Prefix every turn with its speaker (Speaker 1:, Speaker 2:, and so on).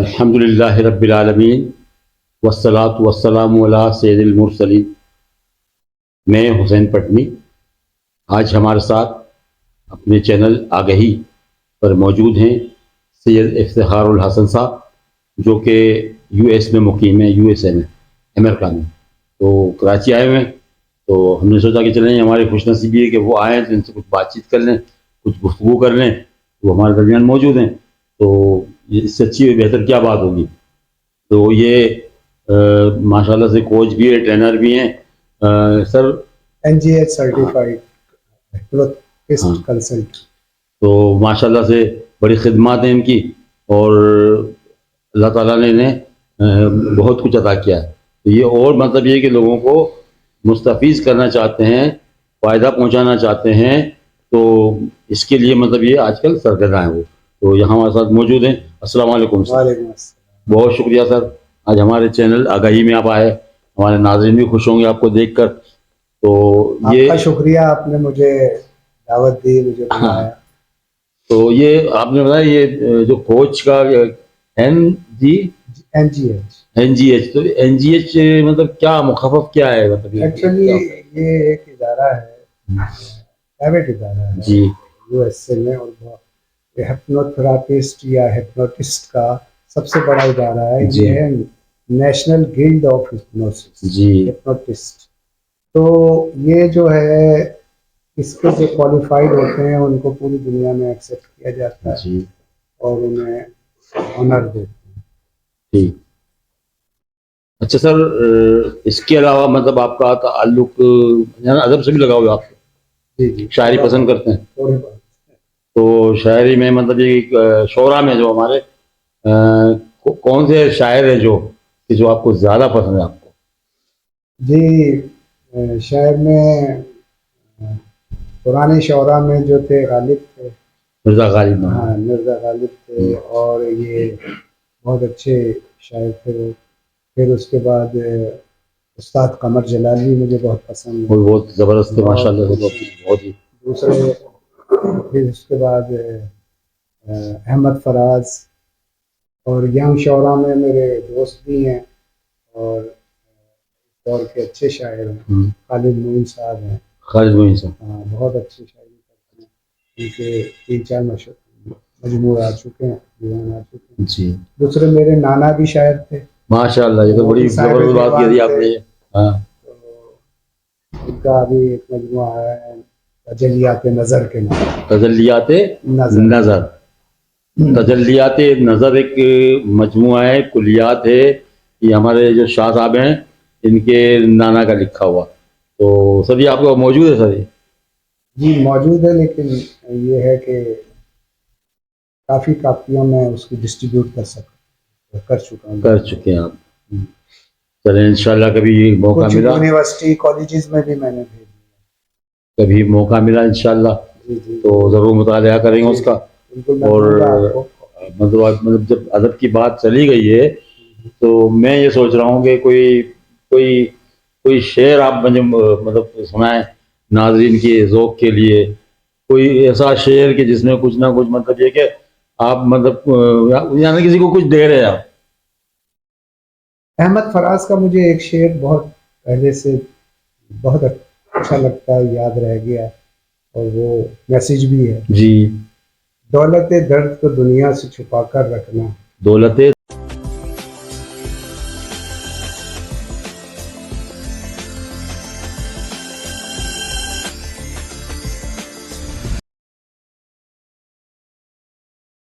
Speaker 1: الحمد للہ رب العالمین والصلاۃ والسلام علی سید المرسلین۔ میں حسین پٹنی آج ہمارے ساتھ اپنے چینل آگہی پر موجود ہیں سید افتخار الحسن صاحب، جو کہ یو ایس میں مقیم ہیں، یو ایس اے میں، امریکہ میں۔ تو کراچی آئے ہوئے ہیں، تو ہم نے سوچا کہ چلیں ہماری خوش نصیبی ہے کہ وہ آئیں تو ان سے کچھ بات چیت کر لیں، کچھ گفتگو کر لیں۔ وہ ہمارے درمیان موجود ہیں، تو اس سے اچھی بہتر کیا بات ہوگی۔ تو یہ ماشاءاللہ سے کوچ بھی ہے، ٹرینر بھی ہیں سر،
Speaker 2: NGH سرٹیفائڈ ہپنوٹسٹ کنسلٹ۔
Speaker 1: تو ماشاءاللہ سے بڑی خدمات ہیں ان کی، اور اللہ تعالیٰ نے انہیں بہت کچھ عطا کیا ہے۔ تو یہ اور مطلب یہ کہ لوگوں کو مستفیض کرنا چاہتے ہیں، فائدہ پہنچانا چاہتے ہیں، تو اس کے لیے مطلب یہ آج کل سرگرداں ہیں وہ۔ تو یہاں ہمارے ساتھ موجود ہیں۔ السلام علیکم سر۔
Speaker 2: وعلیکم السلام۔
Speaker 1: بہت شکریہ سر، آج ہمارے چینل آگہی میں آپ آئے، ہمارے ناظرین بھی خوش ہوں گے آپ کو دیکھ کر۔ تو
Speaker 2: آپ
Speaker 1: یہ
Speaker 2: کا شکریہ، آپ نے مجھے دعوت دی، مجھے بلایا۔
Speaker 1: تو یہ آپ نے بتایا یہ جو کوچ کا NGH، تو NGH مطلب کیا مخفف کیا ہے؟ مطلب
Speaker 2: ایکچولی یہ ایک ادارہ ہے، پرائیویٹ ادارہ ہے
Speaker 1: جی
Speaker 2: یو ایس اے میں، اور ہپنوتھراپسٹ یا ہپنوٹسٹ کا سب سے بڑا ادارہ ہے۔
Speaker 1: جی
Speaker 2: یہ ہے نیشنل گلڈ آف ہپنوسس،
Speaker 1: جی
Speaker 2: ہپنوٹسٹ۔ تو یہ جو ہے اس کے جو کوالیفائڈ ہوتے ہیں ان کو پوری دنیا میں ایکسیپٹ کیا جاتا ہے،
Speaker 1: جی
Speaker 2: اور انہیں آنر دیتے ہیں۔
Speaker 1: ٹھیک۔ اچھا سر، اس کے علاوہ مطلب آپ کا تعلق ادب سے بھی لگا ہوا ہے آپ کو؟
Speaker 2: جی جی،
Speaker 1: شاعری پسند کرتے ہیں؟
Speaker 2: تھوڑی بات۔
Speaker 1: تو شاعری میں مطلب یہ شعراء میں جو ہمارے کون سے شاعر ہیں جو آپ کو زیادہ پسند ہے آپ کو؟
Speaker 2: جی، شاعر میں پرانے شعراء میں جو تھے غالب تھے،
Speaker 1: مرزا غالب۔
Speaker 2: ہاں مرزا غالب تھے، اور یہ بہت اچھے شاعر تھے وہ۔ پھر اس کے بعد استاد قمر جلالی مجھے بہت پسند ہے،
Speaker 1: وہ بہت زبردست ہے ماشاء اللہ، بہت ہی۔
Speaker 2: دوسرے پھر اس کے بعد احمد فراز، اور ینگ شعراء میں میرے دوست بھی ہیں اور دور کے اچھے شاعر ہیں، خالد معین صاحب ہیں۔
Speaker 1: خالد معین صاحب،
Speaker 2: ہاں، بہت اچھی شاعری کرتے ہیں، ان کے 3-4 مجموعے آ چکے ہیں، دیوان آ چکے ہیں۔
Speaker 1: جی،
Speaker 2: دوسرے میرے نانا بھی شاعر تھے
Speaker 1: ماشاء اللہ، یہ تو بڑی زبردست بات کہہ دی آپ نے۔ ہاں،
Speaker 2: ان کا ابھی ایک مجموعہ ہے تجلیات نظر کے نام۔
Speaker 1: تجلیات نظر، تجلیات نظر ایک مجموعہ ہے، کلیات ہے، یہ ہمارے جو شاہ صاحب ہیں ان کے نانا کا لکھا ہوا۔ تو سر یہ آپ کو موجود ہے؟ سر یہ
Speaker 2: جی موجود ہے، لیکن یہ ہے کہ کافی کاپیوں میں اس کی ڈسٹریبیوٹ کر چکے ہیں آپ۔
Speaker 1: چلیں انشاءاللہ کبھی موقع ملا،
Speaker 2: یونیورسٹی کالجز میں بھی میں نے بھیج دیا،
Speaker 1: کبھی موقع ملا انشاءاللہ تو ضرور مطالعہ کریں گے اس کا۔ اور مطلب جب ادب کی بات چلی گئی ہے تو میں یہ سوچ رہا ہوں کہ کوئی شعر آپ مجھے مطلب سنائیں ناظرین کے ذوق کے لیے، کوئی ایسا شعر کہ جس میں کچھ نہ کچھ مطلب یہ کہ آپ مطلب یعنی کسی کو کچھ دے رہے ہیں آپ۔
Speaker 2: احمد فراز کا مجھے ایک شعر بہت پہلے سے بہت اچھا لگتا ہے، یاد رہ گیا، اور وہ میسیج بھی ہے۔
Speaker 1: جی،
Speaker 2: دولت درد کو دنیا سے چھپا کر رکھنا،
Speaker 1: دولت